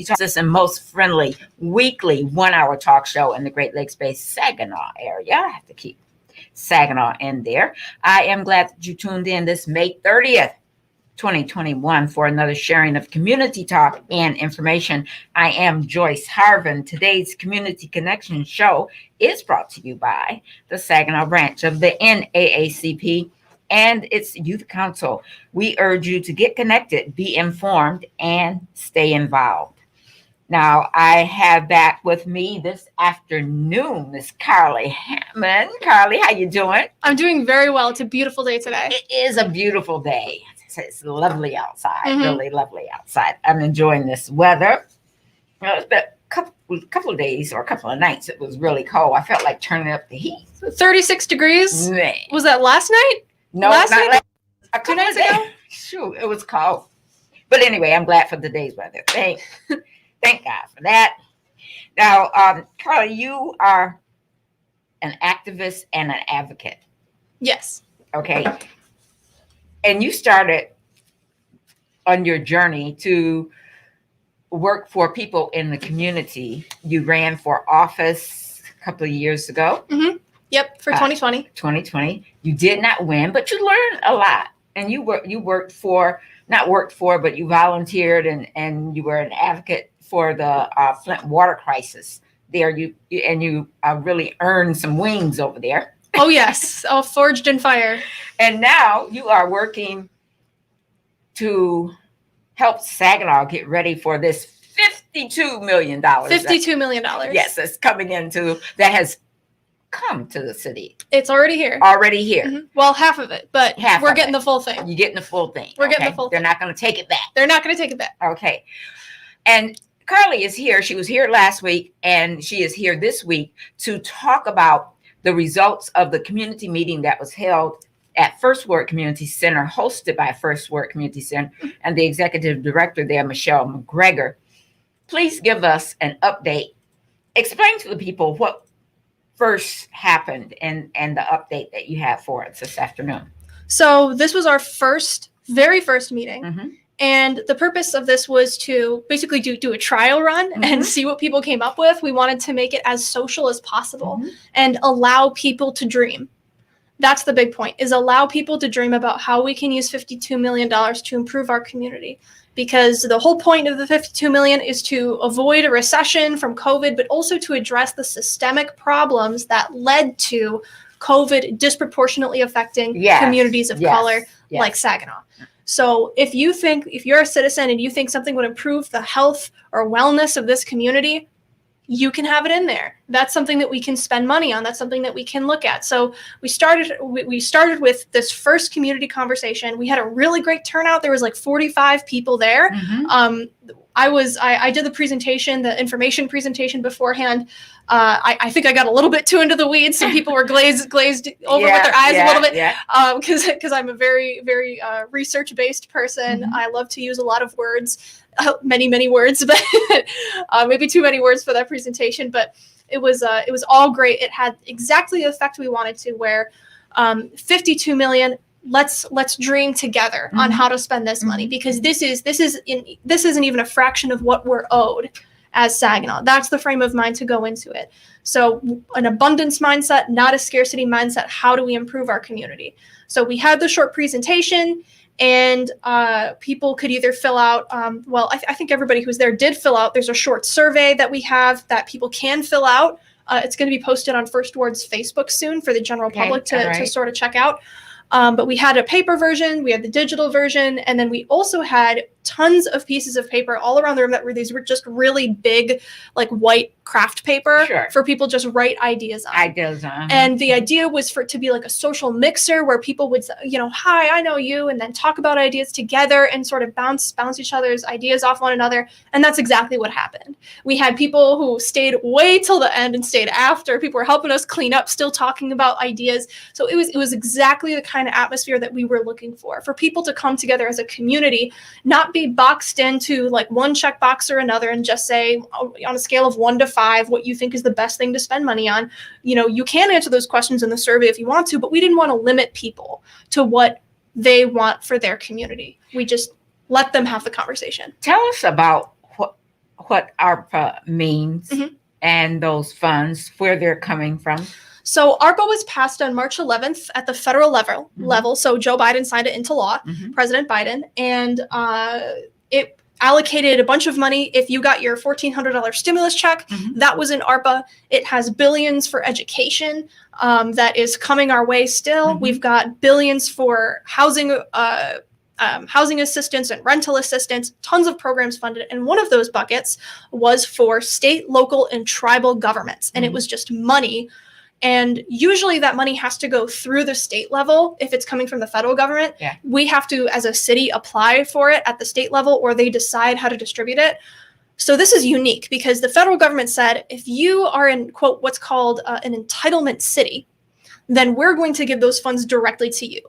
fastest and most friendly weekly 1 hour talk show in the Great Lakes-based Saginaw area. I have to keep Saginaw in there. I am glad that you tuned in this May 30th, 2021 for another sharing of community talk and information. I am Joyce Harvin. Today's Community Connection show is brought to you by the Saginaw branch of the NAACP and its Youth Council. We urge you to get connected, be informed, and stay involved. Now, I have back with me this afternoon Miss Carly Hammond. Carly, how you doing? I'm doing very well. It's a beautiful day today. It is a beautiful day. It's lovely outside, really lovely outside. I'm enjoying this weather. It's been a couple of days or a couple of nights. It was really cold. I felt like turning up the heat. 36 degrees? Man. Was that last night? No, last not night? A couple of days ago? Shoot, it was cold. But anyway, I'm glad for today's weather. Thank God for that. Now, Carly, you are an activist and an advocate. Yes. Okay. And you started on your journey to work for people in the community. You ran for office a couple of years ago. Mm-hmm. Yep, for 2020. 2020. You did not win, but you learned a lot. And you volunteered and you were an advocate for the Flint water crisis. There, you really earned some wings over there. Oh yes, all forged in fire. And now you are working to help Saginaw get ready for this $52 million. $52 million. Yes, that has come to the city. It's already here. Mm-hmm. Well, half of it, but we're getting the full thing. You're getting the full thing. We're getting the full thing. They're not going to take it back. They're not going to take it back. Okay. And Carly is here. She was here last week, and she is here this week to talk about the results of the community meeting that was held at First Ward Community Center, hosted by First Ward Community Center, and the executive director there, Michelle McGregor. Please give us an update. Explain to the people what first happened and the update that you have for us this afternoon. So this was our very first meeting. Mm-hmm. And the purpose of this was to basically do a trial run and see what people came up with. We wanted to make it as social as possible and allow people to dream. That's the big point, is allow people to dream about how we can use $52 million to improve our community. Because the whole point of the $52 million is to avoid a recession from COVID, but also to address the systemic problems that led to COVID disproportionately affecting communities of color like Saginaw. So if you're a citizen and you think something would improve the health or wellness of this community, you can have it in there. That's something that we can spend money on. That's something that we can look at. So we started with this first community conversation. We had a really great turnout. There was like 45 people there. I did the presentation, the information presentation beforehand. I think I got a little bit too into the weeds. Some people were glazed over with their eyes a little bit, because I'm a very, very research-based person. I love to use a lot of words, many words, but maybe too many words for that presentation. But it was all great. It had exactly the effect we wanted to, where 52 million. Let's dream together on how to spend this money, because this isn't even a fraction of what we're owed as Saginaw. That's the frame of mind to go into it. So an abundance mindset, not a scarcity mindset. How do we improve our community? So we had the short presentation, and people could either fill out, I think everybody who's there did fill out. There's a short survey that we have that people can fill out. It's going to be posted on First Ward's Facebook soon for the general public to sort of check out. But we had a paper version, we had the digital version, and then we also had tons of pieces of paper all around the room that were just really big, like white craft paper for people just write ideas on. And the idea was for it to be like a social mixer where people would, hi, I know you, and then talk about ideas together and sort of bounce each other's ideas off one another. And that's exactly what happened. We had people who stayed way till the end and stayed after. People were helping us clean up, still talking about ideas. So it was exactly the kind of atmosphere that we were looking for people to come together as a community, not be boxed into like one checkbox or another and just say on a scale of 1 to 5 what you think is the best thing to spend money on. You can answer those questions in the survey if you want to, but we didn't want to limit people to what they want for their community. We just let them have the conversation. Tell us about what ARPA means Mhm. and those funds, where they're coming from? So ARPA was passed on March 11th at the federal level. Mhm. So Joe Biden signed it into law, Mhm. President Biden, and it allocated a bunch of money. If you got your $1,400 stimulus check, Mhm. that was in ARPA. It has billions for education that is coming our way still. Mhm. We've got billions for housing. Housing assistance and rental assistance, tons of programs funded. And one of those buckets was for state, local, and tribal governments. And it Mhm. was just money. And usually that money has to go through the state level if it's coming from the federal government. Yeah. We have to, as a city, apply for it at the state level, or they decide how to distribute it. So this is unique because the federal government said, if you are in, quote, what's called an entitlement city, then we're going to give those funds directly to you.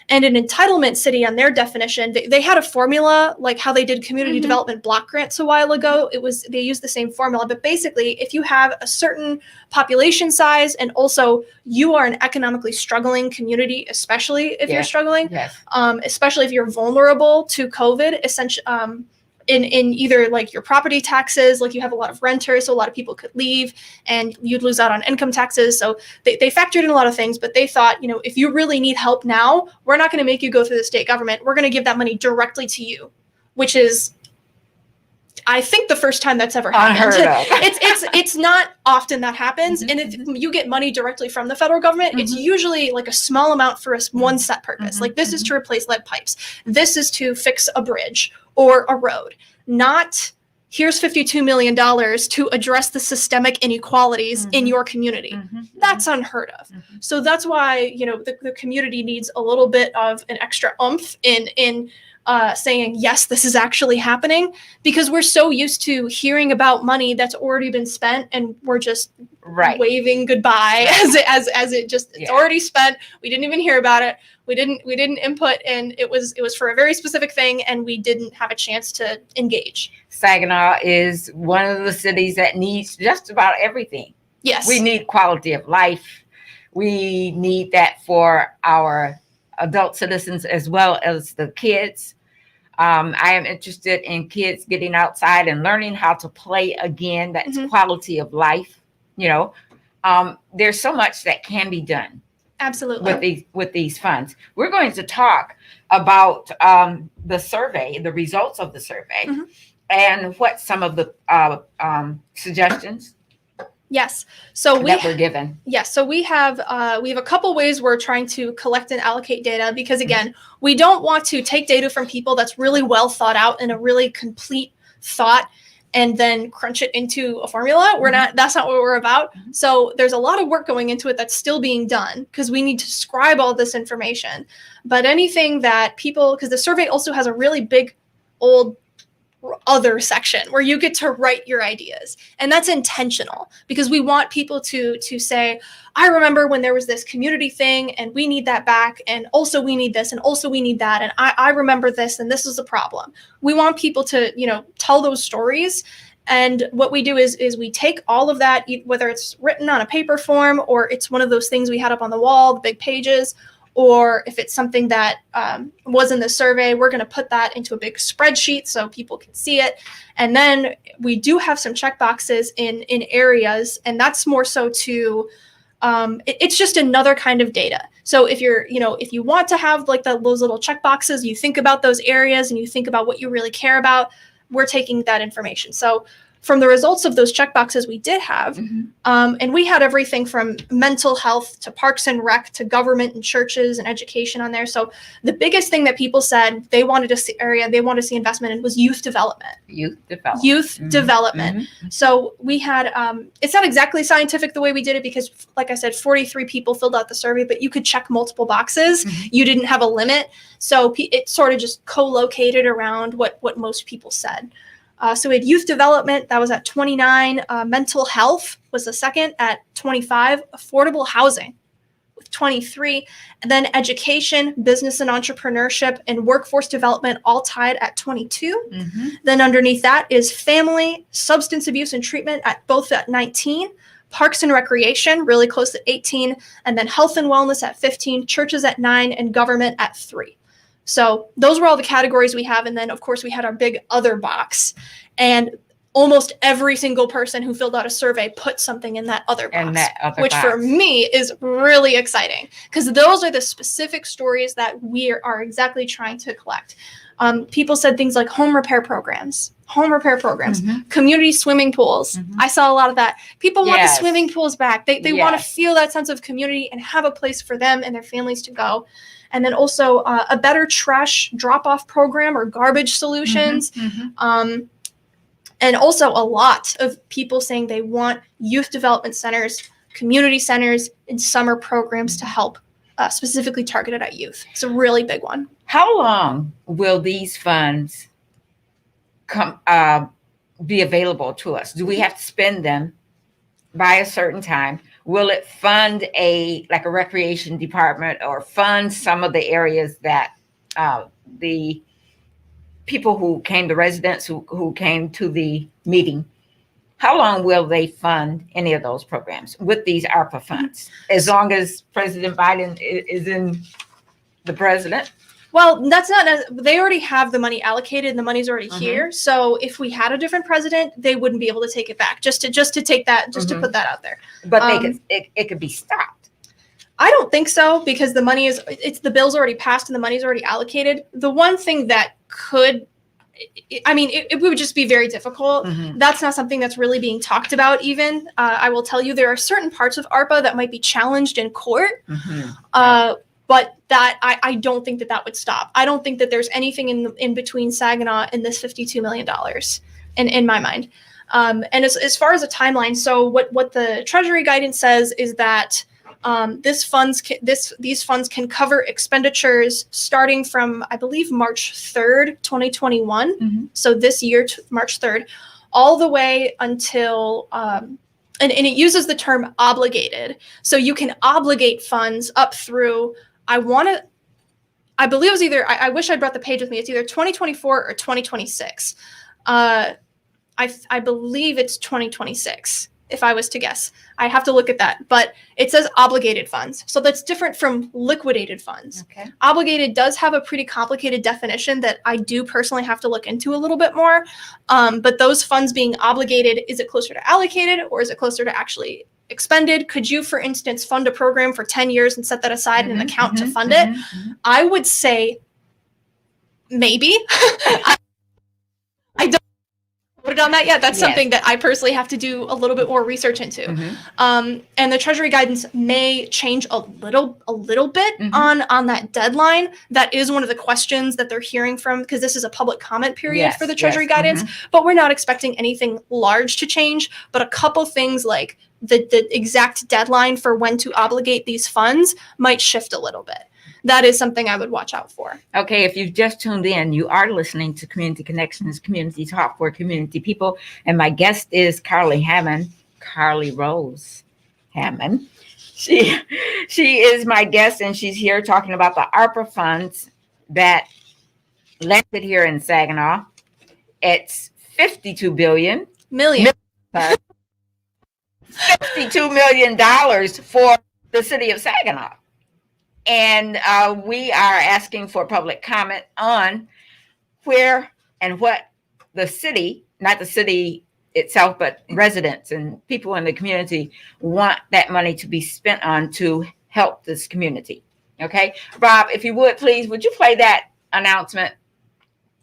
And an entitlement city, on their definition, they had a formula like how they did community Mhm. development block grants a while ago. They used the same formula, but basically, if you have a certain population size and also you are an economically struggling community, especially if you're struggling, Yes. especially if you're vulnerable to COVID, essentially. In either like your property taxes, like you have a lot of renters, so a lot of people could leave and you'd lose out on income taxes. So they factored in a lot of things, but they thought, if you really need help now, we're not going to make you go through the state government. We're going to give that money directly to you, which is, I think, the first time that's ever happened. Unheard of. It's not often that happens. Mhm. And if you get money directly from the federal government, it's Mhm. usually like a small amount for one set purpose. Mhm. Like this is to replace lead pipes. This is to fix a bridge or a road. Not here's $52 million to address the systemic inequalities in Mhm. your community. Mhm. That's unheard of. Mhm. So that's why, the community needs a little bit of an extra oomph in saying, yes, this is actually happening, because we're so used to hearing about money that's already been spent and we're just Right. waving goodbye Right. as it just, it's Yeah. already spent. We didn't even hear about it. We didn't input, and it was for a very specific thing, and we didn't have a chance to engage. Saginaw is one of the cities that needs just about everything. Yes. We need quality of life. We need that for our adult citizens as well as the kids. I am interested in kids getting outside and learning how to play again. That's Mhm. quality of life. There's so much that can be done Absolutely. with these funds. We're going to talk about the survey, the results of the survey, Mhm. and what some of the suggestions Yes. So that were given. yes. So we have a couple ways we're trying to collect and allocate data, because again, we don't want to take data from people that's really well thought out and a really complete thought and then crunch it into a formula. That's not what we're about. So there's a lot of work going into it that's still being done because we need to scribe all this information. But anything that people, because the survey also has a really big old other section where you get to write your ideas, and that's intentional because we want people to say, I remember when there was this community thing and we need that back, and also we need this, and also we need that, and I remember this, and this is a problem. We want people to tell those stories. And what we do is we take all of that, whether it's written on a paper form or it's one of those things we had up on the wall, the big pages, or if it's something that was in the survey, we're going to put that into a big spreadsheet so people can see it. And then we do have some checkboxes in areas, and that's more so to, it's just another kind of data. So if if you want to have like those little checkboxes, you think about those areas and you think about what you really care about, we're taking that information. So from the results of those checkboxes we did have, and we had everything from mental health to parks and rec to government and churches and education on there. So the biggest thing that people said they wanted to see investment in was youth development. Youth development. So we had, it's not exactly scientific the way we did it because, like I said, 43 people filled out the survey, but you could check multiple boxes. You didn't have a limit. So it sort of just co-located around what most people said. So we had youth development, that was at 29. Mental health was the second at 25. Affordable housing with 23. And then education, business and entrepreneurship, and workforce development all tied at 22. Then underneath that is family, substance abuse and treatment both at 19. Parks and recreation, really close at 18. And then health and wellness at 15. Churches at 9. And government at 3. So those were all the categories we have. And then, of course, we had our big other box. And almost every single person who filled out a survey put something in that other box, which for me is really exciting, because those are the specific stories that we are exactly trying to collect. People said things like home repair programs, community swimming pools. I saw a lot of that. People want the swimming pools back. They want to feel that sense of community and have a place for them and their families to go. And then also a better trash drop-off program or garbage solutions. And also a lot of people saying they want youth development centers, community centers, and summer programs to help specifically targeted at youth. It's a really big one. How long will these funds come be available to us? Do we have to spend them by a certain time? Will it fund a recreation department, or fund some of the areas that the people who came, the residents who came to the meeting, how long will they fund any of those programs with these ARPA funds? As long as President Biden is in the president? Well, that's not, they already have the money allocated and the money's already here. So if we had a different president, they wouldn't be able to take it back. Just to take that, to put that out there. But it could be stopped. I don't think so, because the money the bill's already passed and the money's already allocated. The one thing that could, it would just be very difficult. That's not something that's really being talked about even. I will tell you, there are certain parts of ARPA that might be challenged in court. But that I don't think that would stop. I don't think that there's anything in between Saginaw and this $52 million in my mind. And as far as a timeline, so what the Treasury guidance says is that these funds can cover expenditures starting from, I believe, March 3rd, 2021. So this year, March 3rd, all the way until, and it uses the term obligated. So you can obligate funds up through, I believe it was either, I wish I brought the page with me. It's either 2024 or 2026. I believe it's 2026, if I was to guess. I have to look at that, but it says obligated funds. So that's different from liquidated funds. Okay. Obligated does have a pretty complicated definition that I do personally have to look into a little bit more. But those funds being obligated, is it closer to allocated or is it closer to actually expended? Could you, for instance, fund a program for 10 years and set that aside in an account to fund it? I would say maybe. I don't put it on that yet. That's something that I personally have to do a little bit more research into. And the Treasury guidance may change a little bit on that deadline. That is one of the questions that they're hearing from, because this is a public comment period for the Treasury guidance, but we're not expecting anything large to change, but a couple things like the exact deadline for when to obligate these funds might shift a little bit. That is something I would watch out for. Okay, if you've just tuned in, you are listening to Community Connections, Community Talk for Community People. And my guest is Carly Rose Hammond. She is my guest, and she's here talking about the ARPA funds that landed here in Saginaw. It's $52 million. $52 million for the city of Saginaw. And we are asking for public comment on where and what the city, not the city itself, but residents and people in the community want that money to be spent on to help this community. Okay, Rob, if you would, please, would you play that announcement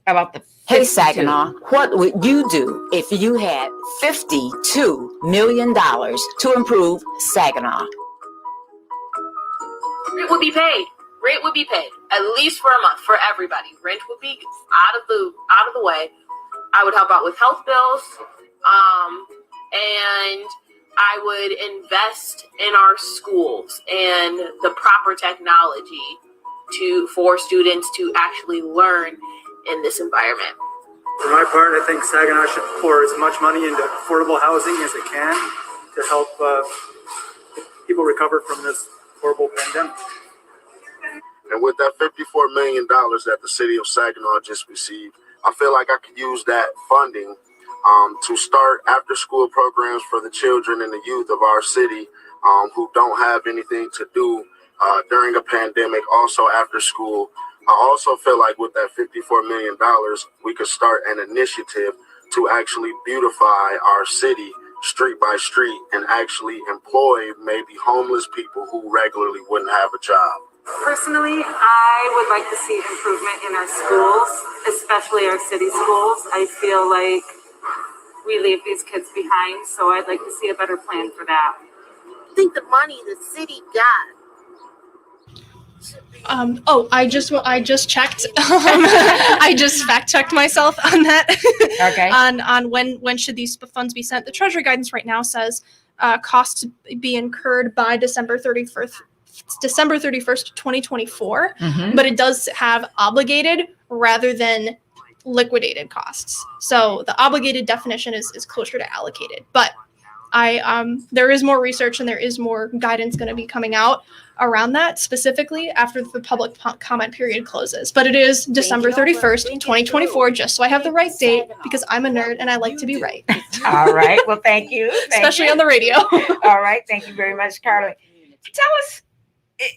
about the 52? Hey, Saginaw, what would you do if you had $52 million to improve Saginaw? Rent would be paid. Rent would be paid at least for a month for everybody. Rent would be out of the way. I would help out with health bills, and I would invest in our schools and the proper technology for students to actually learn in this environment. For my part, I think Saginaw should pour as much money into affordable housing as it can to help people recover from this horrible pandemic. And with that $54 million that the city of Saginaw just received, I feel like I could use that funding to start after-school programs for the children and the youth of our city who don't have anything to do during a pandemic, also after school. I also feel like with that $54 million, we could start an initiative to actually beautify our city street by street and actually employ maybe homeless people who regularly wouldn't have a job? Personally, I would like to see improvement in our schools, especially our city schools. I feel like we leave these kids behind, so I'd like to see a better plan for that. I think the money the city got. I just checked. I just fact checked myself on that. Okay. on when should these funds be sent? The Treasury guidance right now says costs to be incurred by December 31st, 2024. But it does have obligated rather than liquidated costs. So the obligated definition is closer to allocated. But there is more research and there is more guidance going to be coming out around that, specifically after the public comment period closes. But it is December 31st, 2024, just so I have the right date, because I'm a nerd and I like to be right. All right. Well, thank you. Especially on the radio. All right. Thank you very much, Carly. Tell us,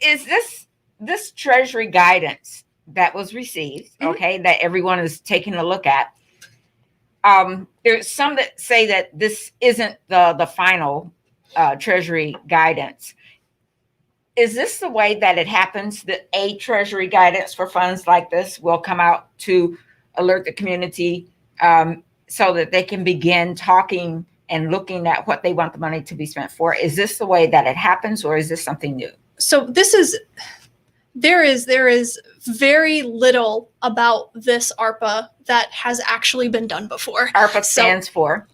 is this Treasury guidance that was received, okay, that everyone is taking a look at? There's some that say that this isn't the final Treasury guidance. Is this the way that it happens, that a Treasury guidance for funds like this will come out to alert the community so that they can begin talking and looking at what they want the money to be spent for? Is this the way that it happens, or is this something new? So there is very little about this ARPA that has actually been done before. ARPA stands for?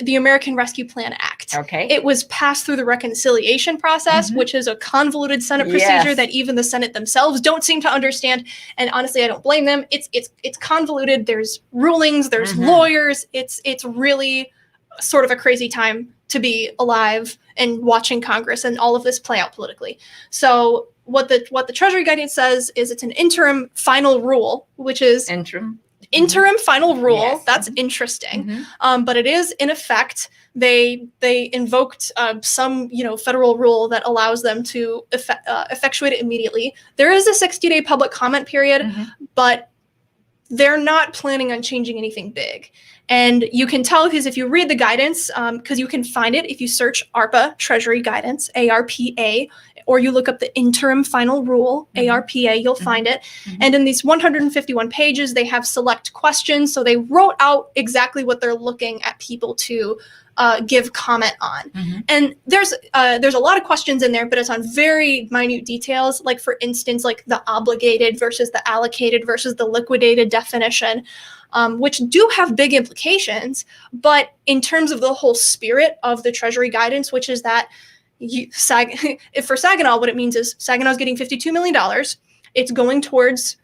The American Rescue Plan Act. Okay. It was passed through the reconciliation process, which is a convoluted Senate procedure that even the Senate themselves don't seem to understand. And honestly, I don't blame them. It's convoluted. There's rulings, there's lawyers. It's really sort of a crazy time to be alive and watching Congress and all of this play out politically. So what the Treasury guidance says is it's an interim final rule, which is interim final rule. Yes. That's interesting. But it is in effect. They invoked some federal rule that allows them to effectuate it immediately. There is a 60-day public comment period, but they're not planning on changing anything big. And you can tell because if you read the guidance, because you can find it if you search ARPA Treasury Guidance, ARPA, or you look up the interim final rule, ARPA, you'll find it. And in these 151 pages, they have select questions. So they wrote out exactly what they're looking at people to give comment on. And there's a lot of questions in there, but it's on very minute details. Like for instance, like the obligated versus the allocated versus the liquidated definition. Which do have big implications, but in terms of the whole spirit of the Treasury guidance, which is that for Saginaw, what it means is Saginaw is getting $52 million. It's going towards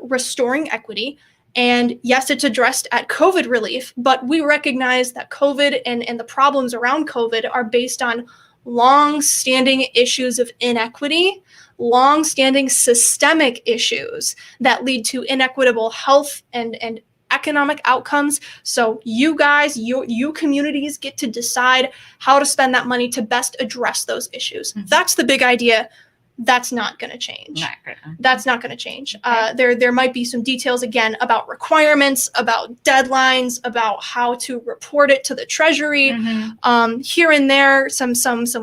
restoring equity. And yes, it's addressed at COVID relief, but we recognize that COVID and the problems around COVID are based on long-standing issues of inequity, long-standing systemic issues that lead to inequitable health and economic outcomes. So you guys, you communities get to decide how to spend that money to best address those issues. That's the big idea. That's not going to change. That's not going to change. There might be some details again about requirements, about deadlines, about how to report it to the Treasury. Here and there, some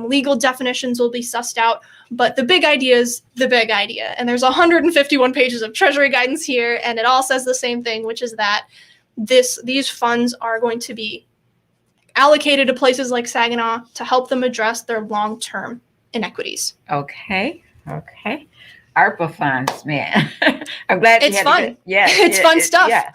legal definitions will be sussed out. But the big idea is the big idea. And there's 151 pages of Treasury guidance here, and it all says the same thing, which is that these funds are going to be allocated to places like Saginaw to help them address their long-term inequities. Okay. ARPA funds, man. I'm glad it's fun. It's fun stuff. Yeah.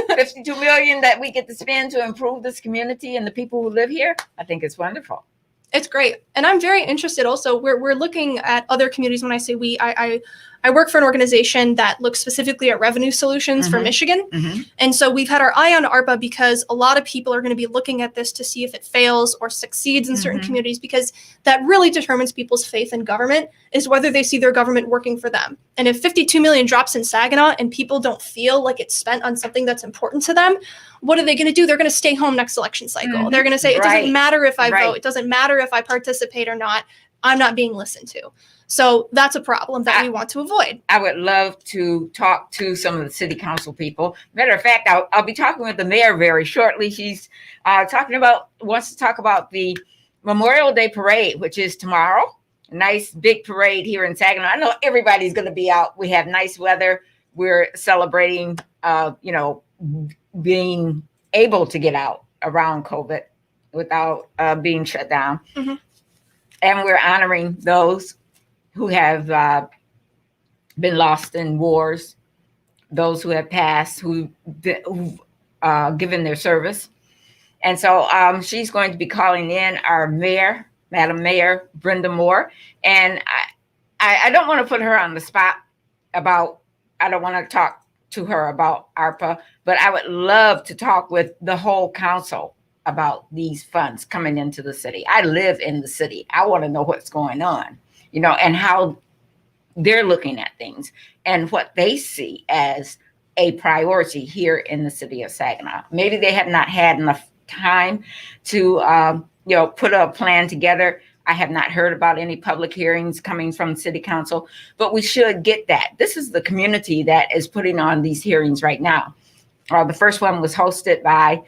$52 million that we get to spend to improve this community and the people who live here. I think it's wonderful. It's great. And I'm very interested also. We're looking at other communities. When I say we, I work for an organization that looks specifically at revenue solutions for Michigan. And so we've had our eye on ARPA because a lot of people are going to be looking at this to see if it fails or succeeds in certain communities, because that really determines people's faith in government, is whether they see their government working for them. And if 52 million drops in Saginaw and people don't feel like it's spent on something that's important to them, what are they going to do? They're going to stay home next election cycle. They're going to say, it doesn't matter if I vote. It doesn't matter if I participate or not. I'm not being listened to. So that's a problem that we want to avoid. I would love to talk to some of the city council people. Matter of fact, I'll be talking with the mayor very shortly. She's wants to talk about the Memorial Day parade, which is tomorrow. A nice big parade here in Saginaw. I know everybody's going to be out. We have nice weather. We're celebrating, being able to get out around COVID without being shut down. Mm-hmm. And we're honoring those who have been lost in wars, those who have passed, who've given their service. And so she's going to be calling in our mayor, Madam Mayor Brenda Moore. And I don't want to put her on the spot I don't want to talk to her about ARPA, but I would love to talk with the whole council about these funds coming into the city. I live in the city. I want to know what's going on, and how they're looking at things and what they see as a priority here in the city of Saginaw. Maybe they have not had enough time to, put a plan together. I have not heard about any public hearings coming from city council, but we should get that. This is the community that is putting on these hearings right now. The first one was hosted by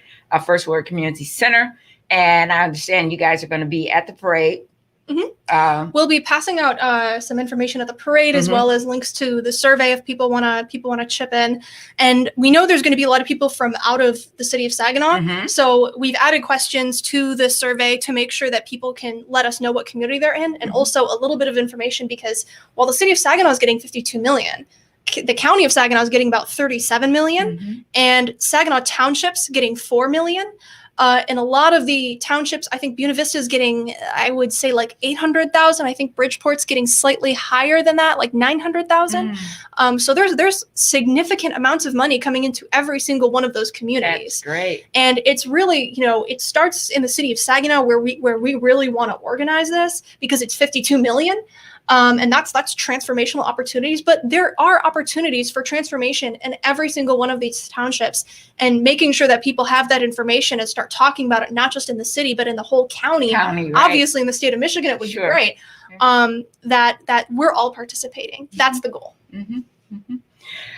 First Word Community Center, and I understand you guys are going to be at the parade. Mm-hmm. We'll be passing out some information at the parade, as well as links to the survey if people want to chip in. And we know there's going to be a lot of people from out of the city of Saginaw. So we've added questions to the survey to make sure that people can let us know what community they're in, and also a little bit of information, because while the city of Saginaw is getting 52 million, the county of Saginaw is getting about 37 million, and Saginaw Township's getting 4 million. And a lot of the townships, I think Buena Vista is getting, I would say, like 800,000. I think Bridgeport's getting slightly higher than that, like 900,000. So there's significant amounts of money coming into every single one of those communities. That's great. And it's really, it starts in the city of Saginaw where we really want to organize this, because it's 52 million. And that's transformational opportunities, but there are opportunities for transformation in every single one of these townships, and making sure that people have that information and start talking about it, not just in the city, but in the whole county. Right. Obviously in the state of Michigan, it would be great. That we're all participating. That's the goal.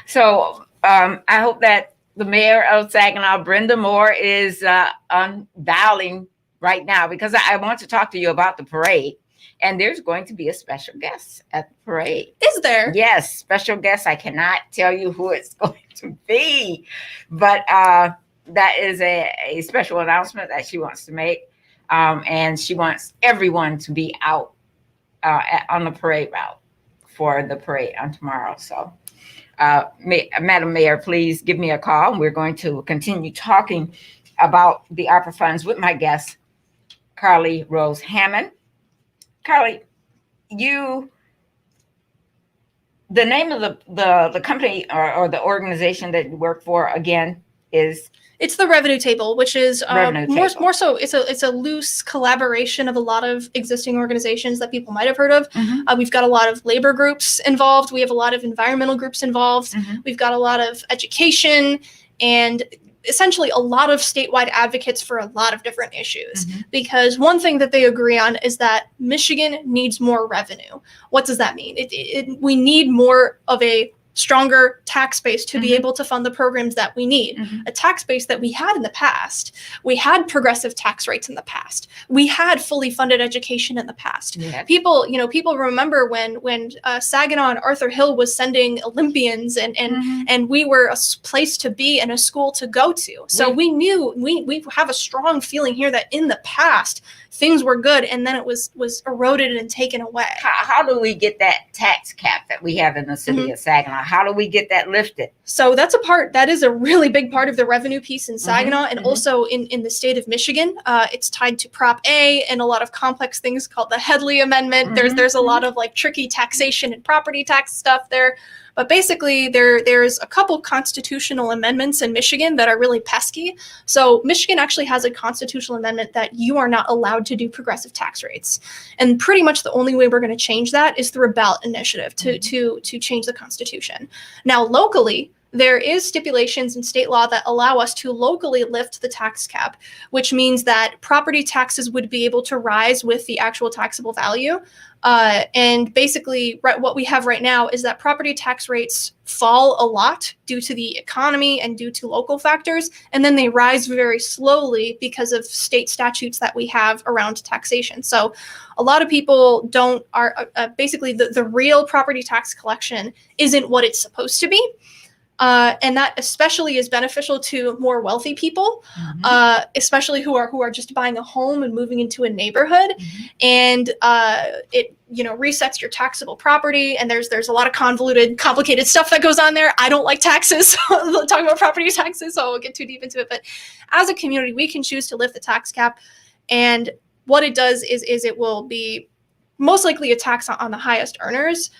So I hope that the mayor of Saginaw, Brenda Moore, is on dialing right now, because I want to talk to you about the parade. And there's going to be a special guest at the parade. Is there? Yes, special guest. I cannot tell you who it's going to be, but that is a special announcement that she wants to make. And she wants everyone to be out on the parade route for the parade on tomorrow. So, Madam Mayor, please give me a call. And we're going to continue talking about the ARPA funds with my guest, Carly Rose Hammond. Carly, the name of the company or the organization that you work for again is? It's the Revenue Table, which is more so it's a loose collaboration of a lot of existing organizations that people might have heard of. We've got a lot of labor groups involved. We have a lot of environmental groups involved. We've got a lot of education, and essentially a lot of statewide advocates for a lot of different issues, because one thing that they agree on is that Michigan needs more revenue. What does that mean? We need more of a stronger tax base to be able to fund the programs that we need. A tax base that we had in the past. We had progressive tax rates in the past. We had fully funded education in the past. People remember when Saginaw and Arthur Hill was sending Olympians, and we were a place to be and a school to go to. So we knew we have a strong feeling here that in the past things were good, and then it was eroded and taken away. How do we get that tax cap that we have in the city of Saginaw? How do we get that lifted? So that is a really big part of the revenue piece in Saginaw, and also in the state of Michigan. It's tied to Prop A and a lot of complex things called the Headley Amendment. There's a lot of like tricky taxation and property tax stuff there. But basically, there's a couple constitutional amendments in Michigan that are really pesky. So Michigan actually has a constitutional amendment that you are not allowed to do progressive tax rates. And pretty much the only way we're going to change that is through a ballot initiative to change the Constitution. Now, locally, there is stipulations in state law that allow us to locally lift the tax cap, which means that property taxes would be able to rise with the actual taxable value. And basically, what we have right now is that property tax rates fall a lot due to the economy and due to local factors, and then they rise very slowly because of state statutes that we have around taxation. So a lot of people basically the real property tax collection isn't what it's supposed to be. And that especially is beneficial to more wealthy people, especially who are just buying a home and moving into a neighborhood. And it resets your taxable property. And there's a lot of complicated stuff that goes on there. I don't like taxes, talking about property taxes, so I won't get too deep into it. But as a community, we can choose to lift the tax cap. And what it does is it will be most likely a tax on the highest earners.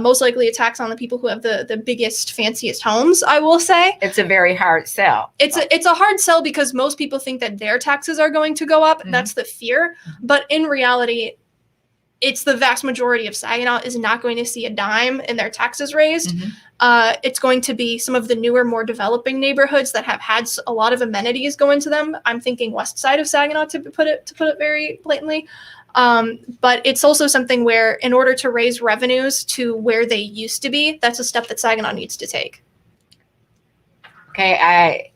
Most likely a tax on the people who have the biggest, fanciest homes, I will say. It's a very hard sell. It's a hard sell because most people think that their taxes are going to go up. That's the fear. But in reality, it's the vast majority of Saginaw is not going to see a dime in their taxes raised. It's going to be some of the newer, more developing neighborhoods that have had a lot of amenities go into them. I'm thinking west side of Saginaw, to put it very blatantly. But it's also something where in order to raise revenues to where they used to be, that's a step that Saginaw needs to take. Okay, I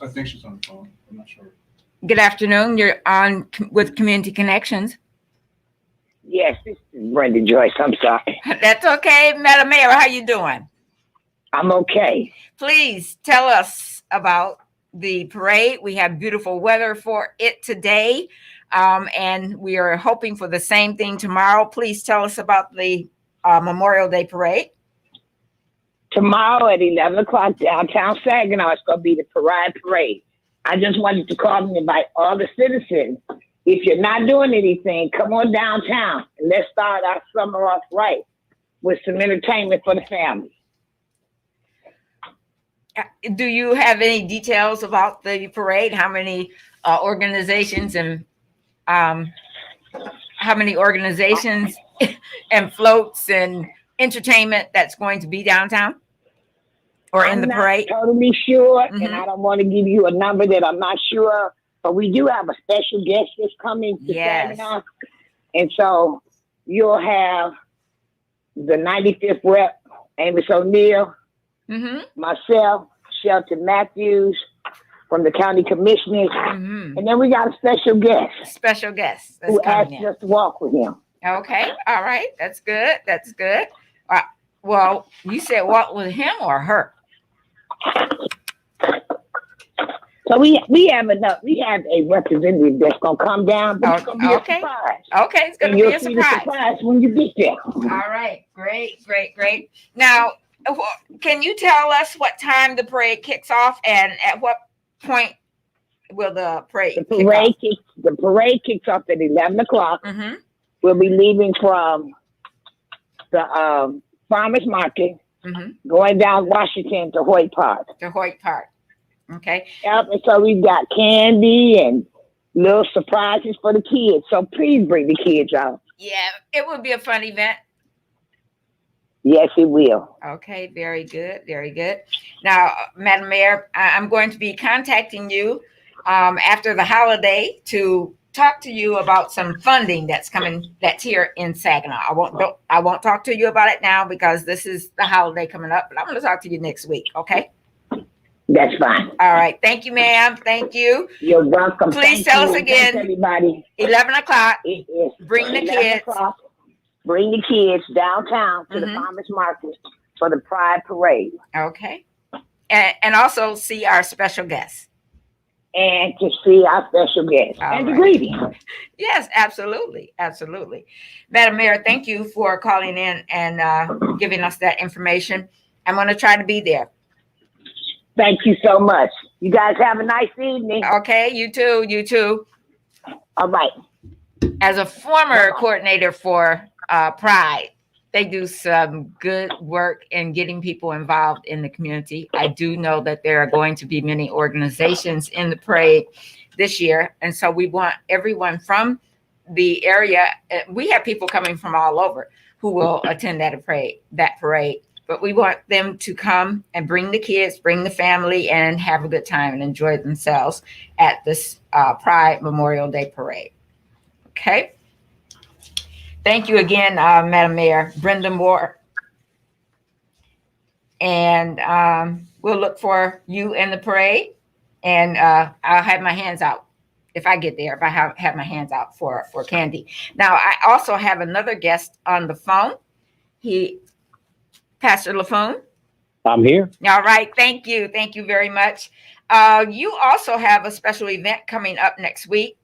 think she's on the phone. I'm not sure. good afternoon. You're on with Community Connections. Yes, this is Brenda Joyce. I'm sorry. That's okay. Madam Mayor, how you doing? I'm okay. Please tell us about the parade. We have beautiful weather for it today. And we are hoping for the same thing tomorrow. Please tell us about the Memorial Day Parade. Tomorrow at 11 o'clock downtown Saginaw, it's going to be the parade. I just wanted to call and invite all the citizens. If you're not doing anything, come on downtown and let's start our summer off right with some entertainment for the family. Do you have any details about the parade? How many organizations and how many organizations and floats and entertainment that's going to be downtown or in the parade? I'm not totally sure, and I don't want to give you a number that I'm not sure of, but we do have a special guest that's coming to Saginaw. And so you'll have the 95th Rep, Amos O'Neill, myself, Shelton Matthews from the County Commissioners, and then we got a special guest. Special guest who asked us to walk with him. Okay, all right, that's good. That's good. Well, you said walk with him or her? So we have enough. We have a representative that's gonna come down, but it's gonna be a surprise. Okay, it's gonna and be you'll a see the surprise. surprise when you get there. All right, great. Now, can you tell us what time the parade kicks off and at what point will the parade? The parade kicks off at 11 o'clock. We'll be leaving from the farmers market, going down Washington to Hoyt Park. Okay. Yep, and so we've got candy and little surprises for the kids. So please bring the kids out. Yeah, it will be a fun event. Yes, it will. Okay, very good. Now, Madam Mayor, I'm going to be contacting you after the holiday to talk to you about some funding that's coming, that's here in Saginaw. I won't talk to you about it now because this is the holiday coming up, but I'm going to talk to you next week, okay? That's fine. All right. Thank you, ma'am. Thank you. You're welcome. Please tell us again. Thanks, everybody. 11 o'clock. Bring the kids. Bring the kids downtown to the farmers market for the Pride Parade. Okay. And also see our special guest. And to see our special guest. And to greet him. Yes, absolutely. Madam Mayor, thank you for calling in and giving us that information. I'm going to try to be there. Thank you so much. You guys have a nice evening. Okay, you too. All right. As a former coordinator for Pride, they do some good work in getting people involved in the community. I do know that there are going to be many organizations in the parade this year. And so we want everyone from the area. We have people coming from all over who will attend that parade. but we want them to come and bring the kids, bring the family, and have a good time and enjoy themselves at this Pride Memorial Day Parade. Okay. Thank you again, Madam Mayor Brenda Moore. And we'll look for you in the parade. And I'll have my hands out if I get there, if I have my hands out for candy. Now, I also have another guest on the phone. Pastor LaFoon. I'm here. All right. Thank you. Thank you very much. You also have a special event coming up next week.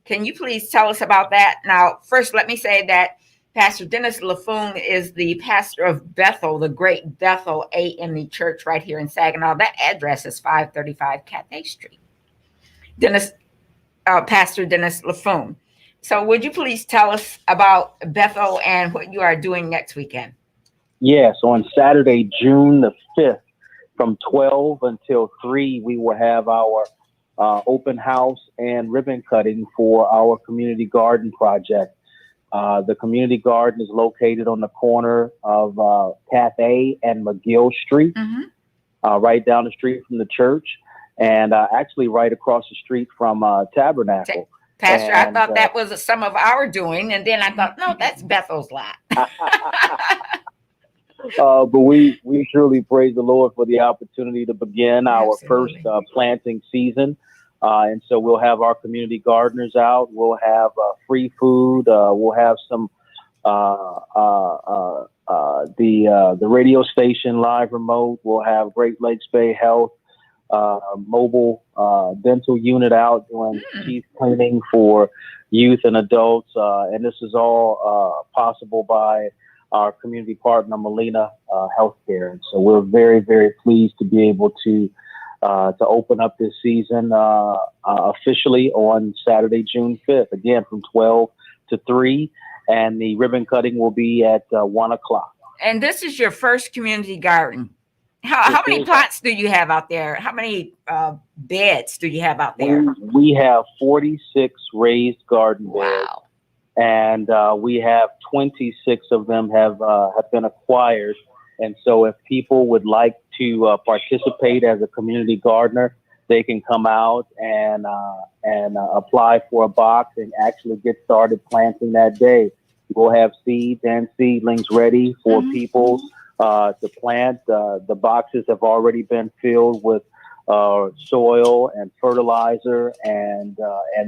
Can you please tell us about that? Now, first, let me say that Pastor Dennis LaFoon is the pastor of Bethel, the great Bethel AME Church right here in Saginaw. That address is 535 Cathay Street. Pastor Dennis LaFoon. So would you please tell us about Bethel and what you are doing next weekend? Yes, on Saturday, June the 5th, from 12 until 3, we will have our open house and ribbon cutting for our community garden project. The community garden is located on the corner of Cathay and McGill Street, right down the street from the church, and actually right across the street from Tabernacle. Pastor, I thought that was some of our doing, and then I thought, no, that's Bethel's lot. But we truly praise the Lord for the opportunity to begin our first planting season. And so we'll have our community gardeners out. We'll have free food. We'll have some the radio station live remote. We'll have Great Lakes Bay Health mobile dental unit out doing teeth cleaning for youth and adults. And this is all possible by our community partner, Molina Healthcare. And so we're very, very pleased to be able to open up this season officially on Saturday, June 5th, again, from 12 to 3. And the ribbon cutting will be at 1 o'clock. And this is your first community garden. How many plots do you have out there? How many beds do you have out there? We have 46 raised garden beds. Wow. And we have 26 of them have been acquired. And so if people would like to participate as a community gardener, they can come out and apply for a box and actually get started planting that day. We'll have seeds and seedlings ready for people to plant. The boxes have already been filled with soil and fertilizer, and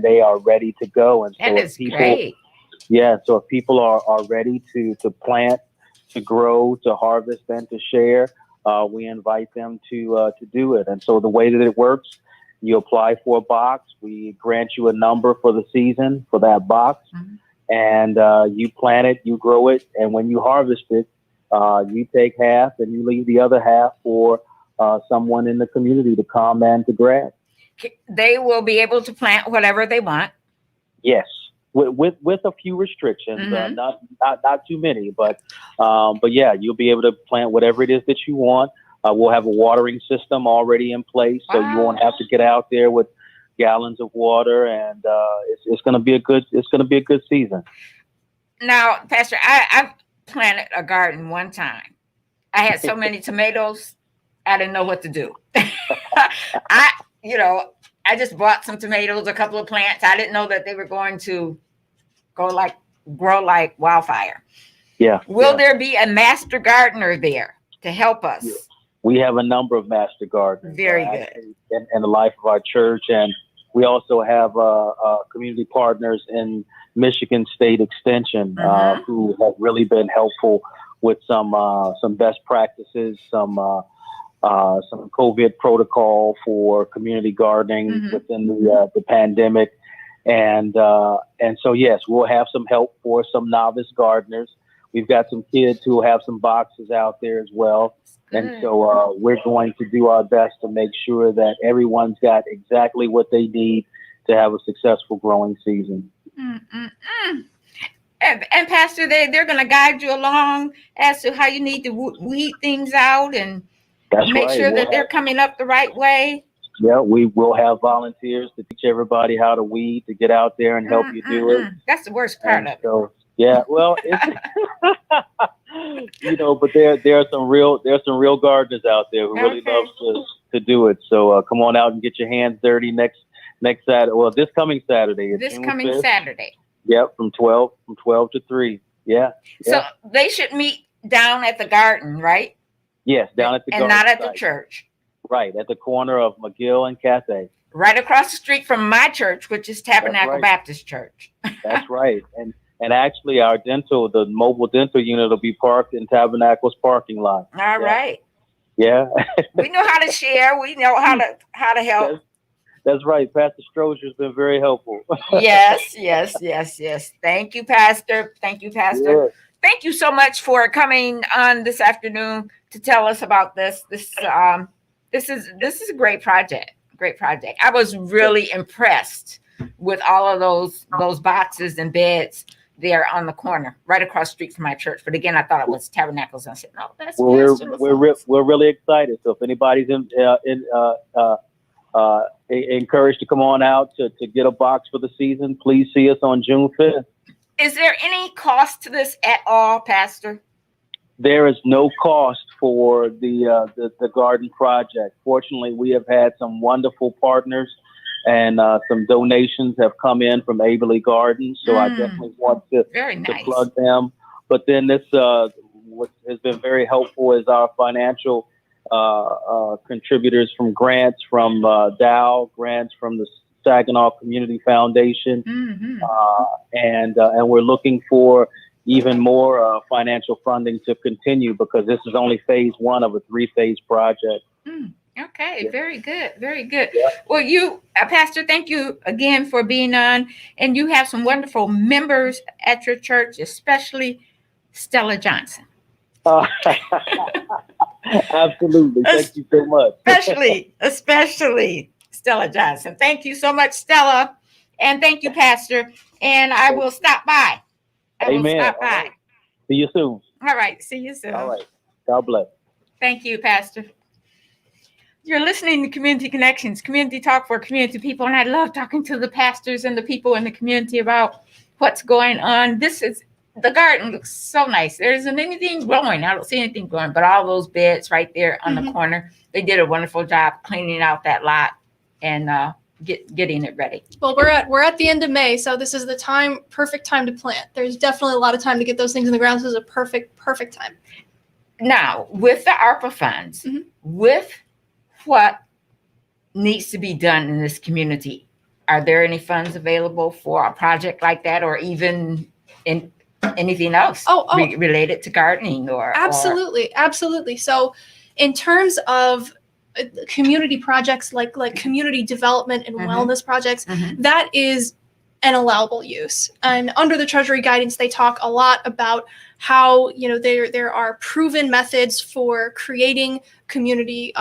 they are ready to go. And so if people, great. Yeah, so if people are ready to plant, to grow, to harvest, and to share, we invite them to do it. And so the way that it works, you apply for a box, we grant you a number for the season for that box, and you plant it, you grow it, and when you harvest it, you take half and you leave the other half for someone in the community to come and to grab. They will be able to plant whatever they want. Yes. With a few restrictions, not too many, but yeah, you'll be able to plant whatever it is that you want. We'll have a watering system already in place, so you won't have to get out there with gallons of water, and it's going to be a good season. Now, Pastor, I've planted a garden one time. I had so many tomatoes, I didn't know what to do. I just bought some tomatoes, a couple of plants. I didn't know that they were going to grow like wildfire. Yeah. Will there be a master gardener there to help us? Yeah. We have a number of master gardeners. Very good. In the life of our church, and we also have community partners in Michigan State Extension who have really been helpful with some best practices, some COVID protocol for community gardening within the pandemic. And so, yes, we'll have some help for some novice gardeners. We've got some kids who have some boxes out there as well. And so we're going to do our best to make sure that everyone's got exactly what they need to have a successful growing season. And Pastor, they're going to guide you along as to how you need to weed things out and make sure that they're coming up the right way. Yeah, we will have volunteers to teach everybody how to weed, to get out there and help you do it. That's the worst part of it. Yeah, well, But there are some real gardeners out there who really love to do it. So come on out and get your hands dirty next Saturday. Well, this coming Saturday. It's June 5th. Saturday. Yep, from 12 to 3. Yeah. So they should meet down at the garden, right? Yes, down at the garden. And not at site. the church. Right, at the corner of McGill and Cathay. Right across the street from my church, which is Tabernacle Baptist Church. That's right. And actually the mobile dental unit will be parked in Tabernacle's parking lot. All right. Yeah. We know how to share. We know how to help. That's right. Pastor Strozier's been very helpful. Yes. Thank you, Pastor. Yeah. Thank you so much for coming on this afternoon to tell us about this. This is a great project. I was really impressed with all of those boxes and beds there on the corner, right across the street from my church. But again, I thought it was Tabernacles. I said, no, that's we're really excited. So if anybody's encouraged to come on out to get a box for the season, please see us on June 5th. Is there any cost to this at all, Pastor? There is no cost for the garden project. Fortunately, we have had some wonderful partners, and some donations have come in from Averly Gardens. So I definitely want to plug them. But then what has been very helpful is our financial contributors from grants from Dow, grants from the Saginaw Community Foundation, and we're looking for even more financial funding to continue, because this is only phase 1 of a 3-phase project. Okay, very good. Yeah. Well, you, Pastor, thank you again for being on. And you have some wonderful members at your church, especially Stella Johnson. Absolutely. Thank you so much. Especially Stella Johnson. Thank you so much, Stella. And thank you, Pastor. And I will stop by. Amen. Right. See you soon. All right. See you soon. All right. God bless. Thank you, Pastor. You're listening to Community Connections, community talk for community people. And I love talking to the pastors and the people in the community about what's going on. The garden looks so nice. There isn't anything growing. I don't see anything growing, but all those beds right there on the corner, they did a wonderful job cleaning out that lot and getting it ready. Well, we're at the end of May, so this is the perfect time to plant. There's definitely a lot of time to get those things in the ground. This is a perfect time. Now, with the ARPA funds, with what needs to be done in this community, are there any funds available for a project like that, or even in anything else related to gardening? Absolutely. So in terms of community projects like community development and wellness projects, that is an allowable use. And under the Treasury guidance, they talk a lot about how there are proven methods for creating community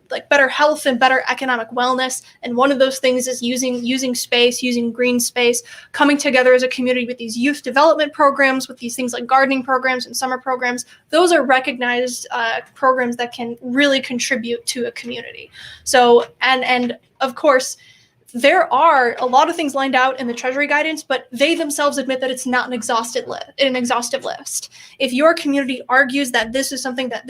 like better health and better economic wellness. And one of those things is using space, using green space, coming together as a community with these youth development programs, with these things like gardening programs and summer programs. Those are recognized programs that can really contribute to a community. So and of course, there are a lot of things lined out in the Treasury guidance, but they themselves admit that it's not an exhaustive list. If your community argues that this is something that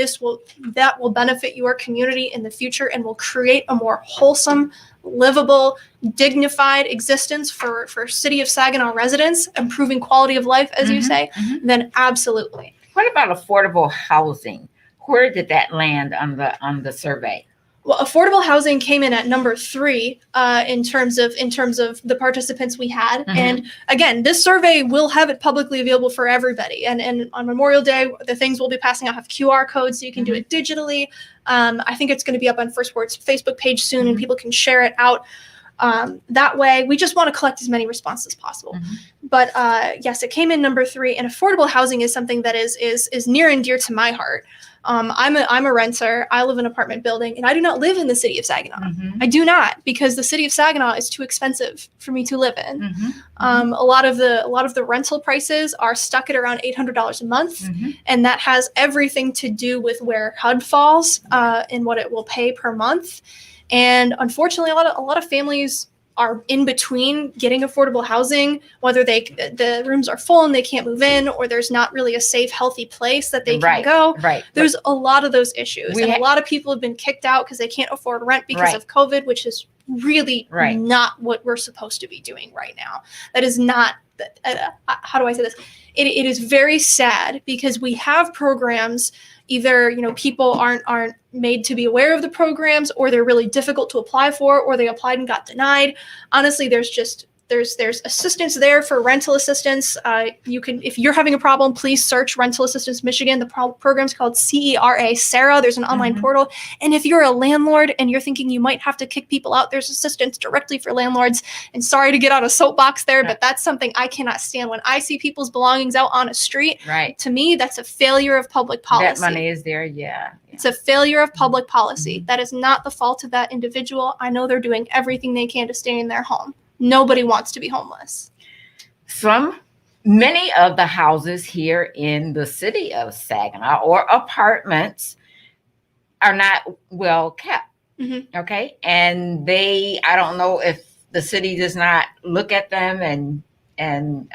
will benefit your community in the future and will create a more wholesome, livable, dignified existence for City of Saginaw residents, improving quality of life, as you say, then absolutely. What about affordable housing? Where did that land on the survey? Well, affordable housing came in at number 3 in terms of the participants we had. And again, this survey will have it publicly available for everybody. And on Memorial Day, the things we'll be passing out have QR codes, so you can do it digitally. I think it's going to be up on First Word's Facebook page soon, and people can share it out. That way, we just want to collect as many responses as possible. But yes, it came in number 3, and affordable housing is something that is near and dear to my heart. I'm a renter. I live in an apartment building, and I do not live in the city of Saginaw. I do not, because the city of Saginaw is too expensive for me to live in. A lot of the rental prices are stuck at around $800 a month, and that has everything to do with where HUD falls and what it will pay per month. And unfortunately, a lot of families are in between getting affordable housing, whether the rooms are full and they can't move in, or there's not really a safe, healthy place that they can go. Right. There's a lot of those issues. And a lot of people have been kicked out because they can't afford rent because of COVID, which is really not what we're supposed to be doing right now. That is not, how do I say this? It is very sad because we have programs. Either, you know, people aren't made to be aware of the programs, or they're really difficult to apply for, or they applied and got denied. Honestly, there's assistance there for rental assistance. You can, if you're having a problem, please search Rental Assistance Michigan. The program's called CERA, Sarah. There's an online portal. And if you're a landlord and you're thinking you might have to kick people out, there's assistance directly for landlords. And sorry to get on a soapbox there, but that's something I cannot stand. When I see people's belongings out on a street, to me, that's a failure of public policy. That money is there, It's a failure of public policy. That is not the fault of that individual. I know they're doing everything they can to stay in their home. Nobody wants to be homeless. Many of the houses here in the city of Saginaw, or apartments, are not well kept. Okay. And I don't know if the city does not look at them and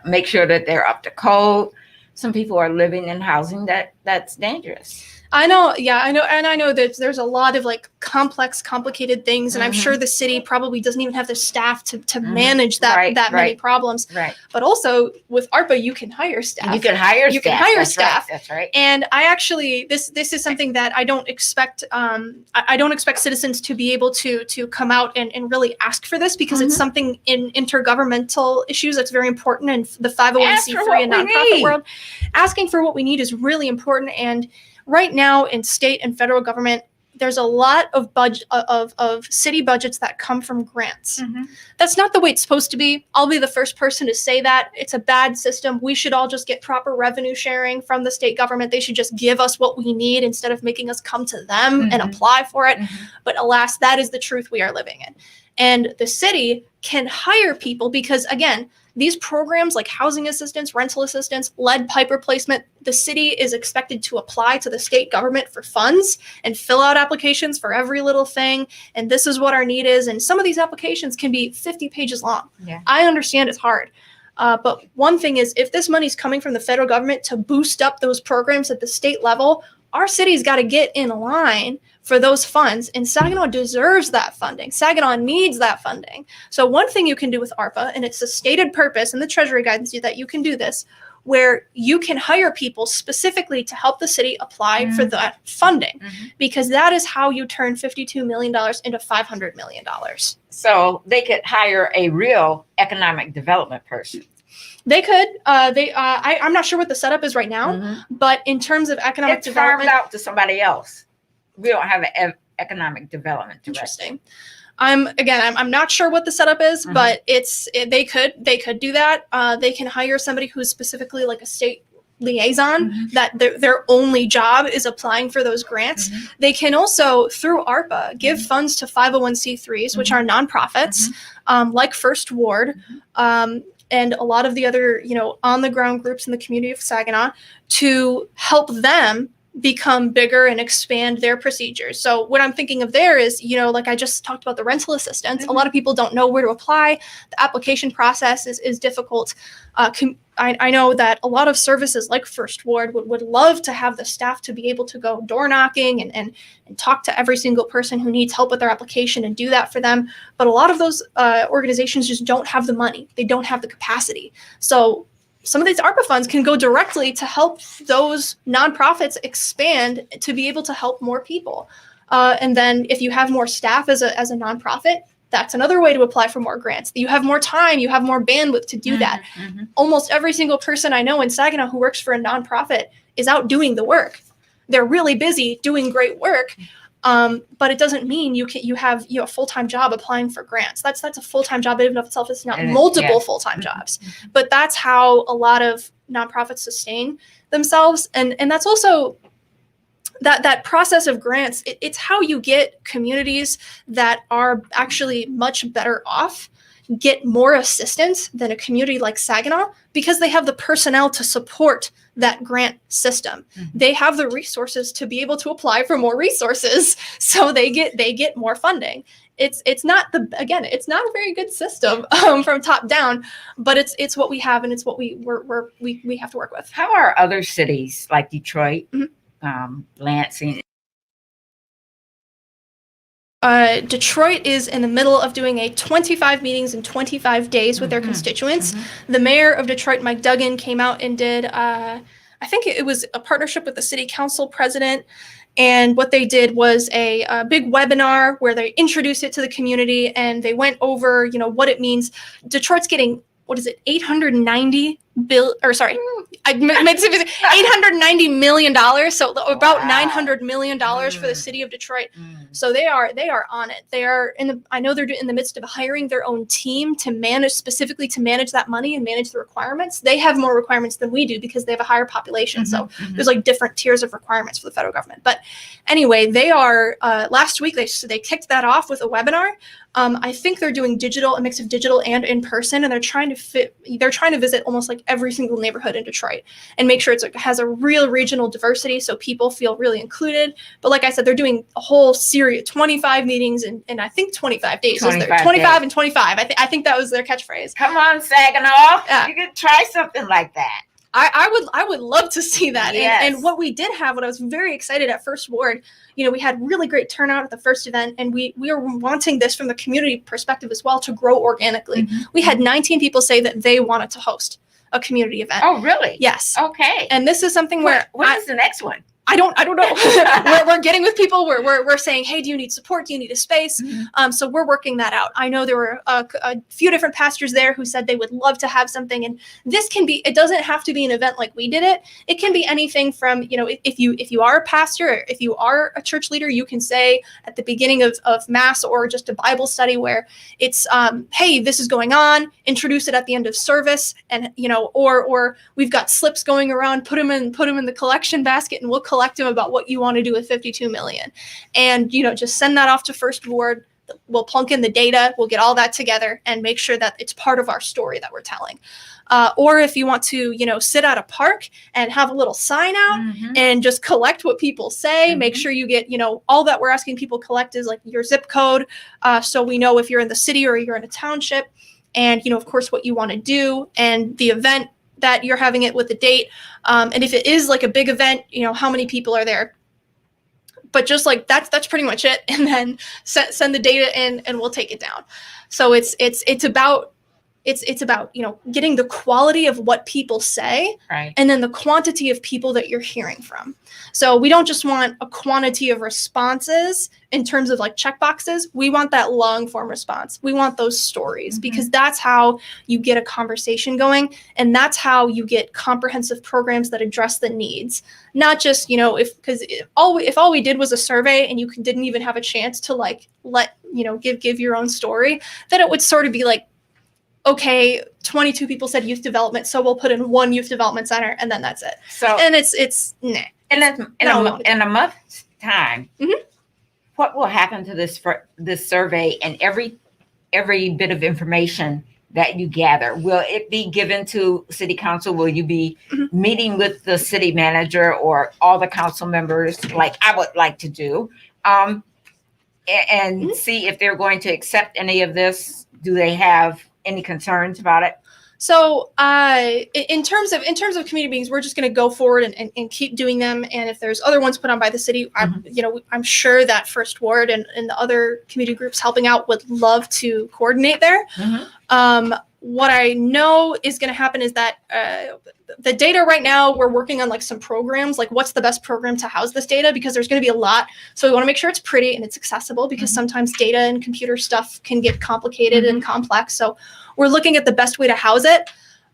make sure that they're up to code. Some people are living in housing that's dangerous. I know. And I know that there's a lot of like complex, complicated things. And I'm sure the city probably doesn't even have the staff to manage that many problems. But also with ARPA, you can hire staff. You can hire staff. That's right. And I actually, this is something that I don't expect. I don't expect citizens to be able to come out and really ask for this, because it's something in intergovernmental issues that's very important. And the 501c3 and nonprofit world, asking for what we need is really important. And right now in state and federal government, there's a lot of of city budgets that come from grants. That's not the way it's supposed to be. I'll be the first person to say that. It's a bad system. We should all just get proper revenue sharing from the state government. They should just give us what we need instead of making us come to them and apply for it. But alas, that is the truth we are living in. And the city can hire people because, again, these programs like housing assistance, rental assistance, lead pipe replacement, the city is expected to apply to the state government for funds and fill out applications for every little thing. And this is what our need is. And some of these applications can be 50 pages long. I understand it's hard. But one thing is, if this money is coming from the federal government to boost up those programs at the state level, our city's got to get in line for those funds, and Saginaw deserves that funding. Saginaw needs that funding. So one thing you can do with ARPA, and it's a stated purpose in the Treasury guidance that you can do this, where you can hire people specifically to help the city apply for that funding, because that is how you turn $52 million into $500 million. So they could hire a real economic development person. They could. I'm not sure what the setup is right now, but in terms of economic development, farmed out to somebody else. We don't have an economic development director. Interesting. I'm not sure what the setup is, but they could do that. They can hire somebody who's specifically like a state liaison, that their only job is applying for those grants. They can also, through ARPA, give funds to 501c3s, which are nonprofits, like First Ward, and a lot of the other, on the ground groups in the community of Saginaw, to help them become bigger and expand their procedures. So what I'm thinking of there is, like I just talked about the rental assistance, a lot of people don't know where to apply. The application process is difficult. I know that a lot of services like First Ward would love to have the staff to be able to go door knocking and talk to every single person who needs help with their application and do that for them. But a lot of those organizations just don't have the money. They don't have the capacity. So some of these ARPA funds can go directly to help those nonprofits expand to be able to help more people. And then if you have more staff as a nonprofit, that's another way to apply for more grants. You have more time, you have more bandwidth to do that. Almost every single person I know in Saginaw who works for a nonprofit is out doing the work. They're really busy doing great work. But it doesn't mean you have a full-time job applying for grants. That's a full-time job in and of itself. It's not multiple full-time jobs, but that's how a lot of nonprofits sustain themselves. And that's also that process of grants. It's how you get communities that are actually much better off get more assistance than a community like Saginaw, because they have the personnel to support that grant system. They have the resources to be able to apply for more resources, so they get more funding. it's not it's not a very good system from top down, but it's what we have, and it's what we have to work with. How are other cities like Detroit, Lansing? Detroit is in the middle of doing a 25 meetings in 25 days with their constituents. The mayor of Detroit, Mike Duggan, came out and did, I think it was a partnership with the city council president. And what they did was a big webinar where they introduced it to the community, and they went over, what it means. Detroit's getting, what is it, $890 million. So about $900 million for the city of Detroit. So they are on it. They are I know they're in the midst of hiring their own team to manage that money and manage the requirements. They have more requirements than we do because they have a higher population. So there's like different tiers of requirements for the federal government. But anyway, they are, last week they kicked that off with a webinar. I think they're doing a mix of digital and in person, and they're trying to visit almost like every single neighborhood in Detroit and make sure it has a real regional diversity so people feel really included. But like I said, they're doing a whole series, 25 meetings in I think 25 days. 25 and 25. I think that was their catchphrase. Come on, Saginaw. You could try something like that. I would love to see that. Yes. And what we did have, what I was very excited at First Ward, we had really great turnout at the first event, and we are wanting this from the community perspective as well to grow organically. We had 19 people say that they wanted to host a community event. Oh, really? Yes. Okay. And this is something where when is the next one? I don't know. we're getting with people. We're saying, hey, do you need support? Do you need a space? So we're working that out. I know there were a few different pastors there who said they would love to have something. And this can be, it doesn't have to be an event like we did it. It can be anything from, if you are a pastor, or if you are a church leader, you can say at the beginning of Mass or just a Bible study where it's, hey, this is going on, introduce it at the end of service. And, or we've got slips going around, put them in the collection basket, and we'll collect them about what you want to do with 52 million. And, just send that off to First Ward. We'll plunk in the data. We'll get all that together and make sure that it's part of our story that we're telling. Or if you want to, sit at a park and have a little sign out and just collect what people say, make sure you get, all that we're asking people collect is like your zip code. So we know if you're in the city or you're in a township, and, of course, what you want to do and the event that you're having it with the date. And if it is like a big event, how many people are there? But just like that's pretty much it. And then send the data in and we'll take it down. So it's about getting the quality of what people say, right, and then the quantity of people that you're hearing from. So we don't just want a quantity of responses in terms of like check boxes. We want that long form response. We want those stories because that's how you get a conversation going. And that's how you get comprehensive programs that address the needs. Not just, if all we did was a survey and you didn't even have a chance to give your own story, then it would sort of be like, okay, 22 people said youth development, so we'll put in one youth development center, and then that's it. So, and it's nah. And in a month's time, what will happen to this survey and every bit of information that you gather? Will it be given to city council? Will you be meeting with the city manager or all the council members, like I would like to do, and see if they're going to accept any of this? Do they have any concerns about it? So in terms of community meetings, we're just going to go forward and keep doing them. And if there's other ones put on by the city, I'm sure that First Ward and the other community groups helping out would love to coordinate there. What I know is going to happen is that the data right now, we're working on like some programs, like what's the best program to house this data, because there's going to be a lot. So we want to make sure it's pretty and it's accessible, because sometimes data and computer stuff can get complicated and complex. So we're looking at the best way to house it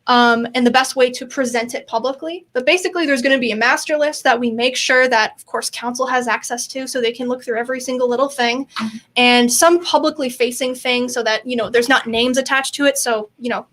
and the best way to present it publicly. But basically, there's going to be a master list that we make sure that, of course, council has access to, so they can look through every single little thing, and some publicly facing things so that, there's not names attached to it. So,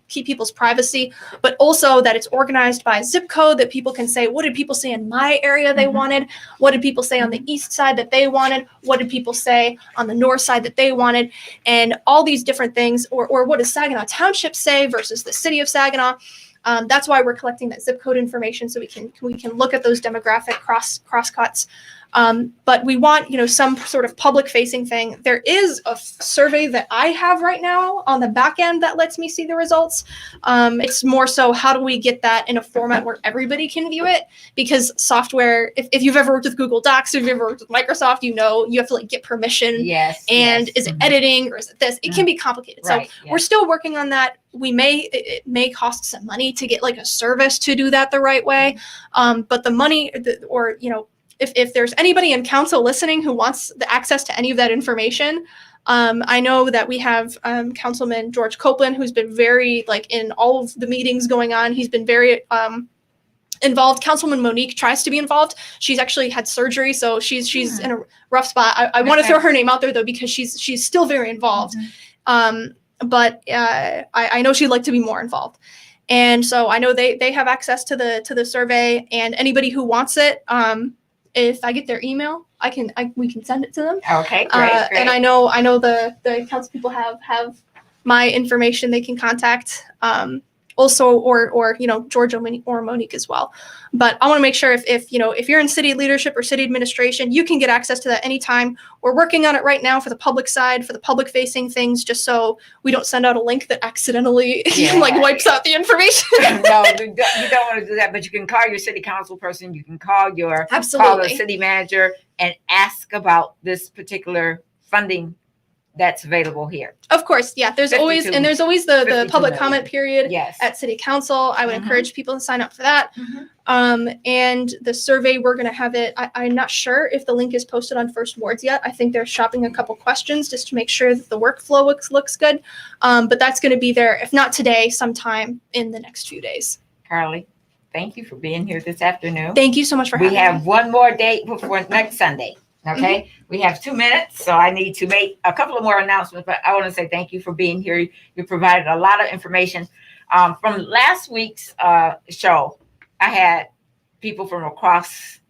keep people's privacy, but also that it's organized by zip code, that people can say, what did people say in my area they wanted? What did people say on the east side that they wanted? What did people say on the north side that they wanted? And all these different things, or what does Saginaw Township say versus the city of Saginaw? That's why we're collecting that zip code information, so we can look at those demographic crosscuts. But we want, some sort of public facing thing. There is a survey that I have right now on the back end that lets me see the results. It's more so, how do we get that in a format where everybody can view it? Because software, if you've ever worked with Google Docs, if you've ever worked with Microsoft, you have to get permission. Yes. And is it editing or is it this? It can be complicated. Right, So we're still working on that. It may cost some money to get like a service to do that the right way. But the money if there's anybody in council listening who wants the access to any of that information, I know that we have Councilman George Copeland, who's been very in all of the meetings going on. He's been very involved. Councilwoman Monique tries to be involved. She's actually had surgery, so she's in a rough spot. I want to throw her name out there though, because she's still very involved. But I know she'd like to be more involved. And so I know they have access to the survey, and anybody who wants it, if I get their email, we can send it to them. Okay, great. And I know the council people have my information. They can contact also, or George or Monique as well. But I want to make sure if you're in city leadership or city administration, you can get access to that anytime. We're working on it right now for the public side, for the public facing things, just so we don't send out a link that accidentally wipes out the information. No, you don't want to do that, but you can call your city council person. You can call the city manager and ask about this particular funding that's available here. Of course, yeah. There's always the public comment period at City Council. I would encourage people to sign up for that. And the survey, we're going to have it. I'm not sure if the link is posted on First Wards yet. I think they're shopping a couple questions just to make sure that the workflow looks good. But that's going to be there, if not today, sometime in the next few days. Carly, thank you for being here this afternoon. Thank you so much for having me. We have one more date before next Sunday. Okay, we have 2 minutes, so I need to make a couple of more announcements, but I want to say thank you for being here. You provided a lot of information. From last week's show, I had people from across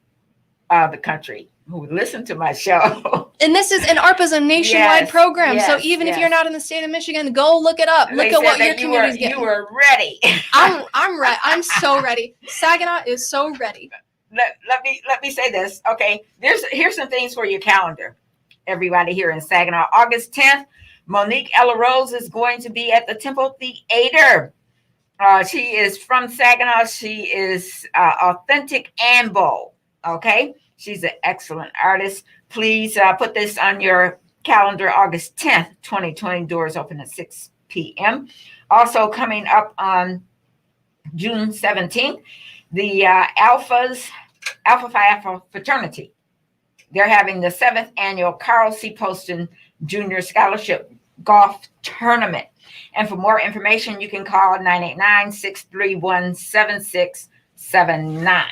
the country who listened to my show. And ARPA's a nationwide program, so even if you're not in the state of Michigan, go look it up. Look at what your community's getting. You were ready. I'm ready. I'm so ready. Saginaw is so ready. Let me say this. Okay, here's some things for your calendar, everybody here in Saginaw. August 10th, Monique Ella Rose is going to be at the Temple Theater. She is from Saginaw. She is authentic and bold. Okay, she's an excellent artist. Please put this on your calendar. August 10th, 2020. Doors open at 6 p.m. Also coming up on June 17th. The Alpha Phi fraternity. They're having the 7th annual Carl C. Poston Junior Scholarship Golf Tournament. And for more information, you can call 989-631-7679.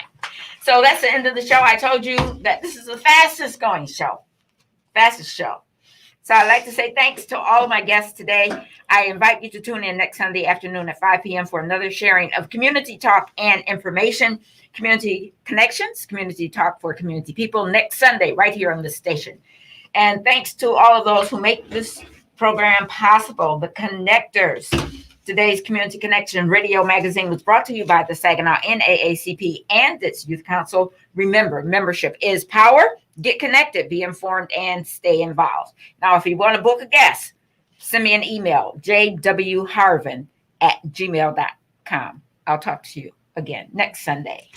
So that's the end of the show. I told you that this is the fastest show. So I'd like to say thanks to all of my guests today. I invite you to tune in next Sunday afternoon at 5 p.m. for another sharing of community talk and information, community connections, community talk for community people next Sunday right here on this station. And thanks to all of those who make this program possible, the connectors. Today's Community Connection radio magazine was brought to you by the Saginaw NAACP and its Youth Council. Remember, membership is power. Get connected, be informed, and stay involved. Now, if you want to book a guest, send me an email, jwharvin@gmail.com. I'll talk to you again next Sunday.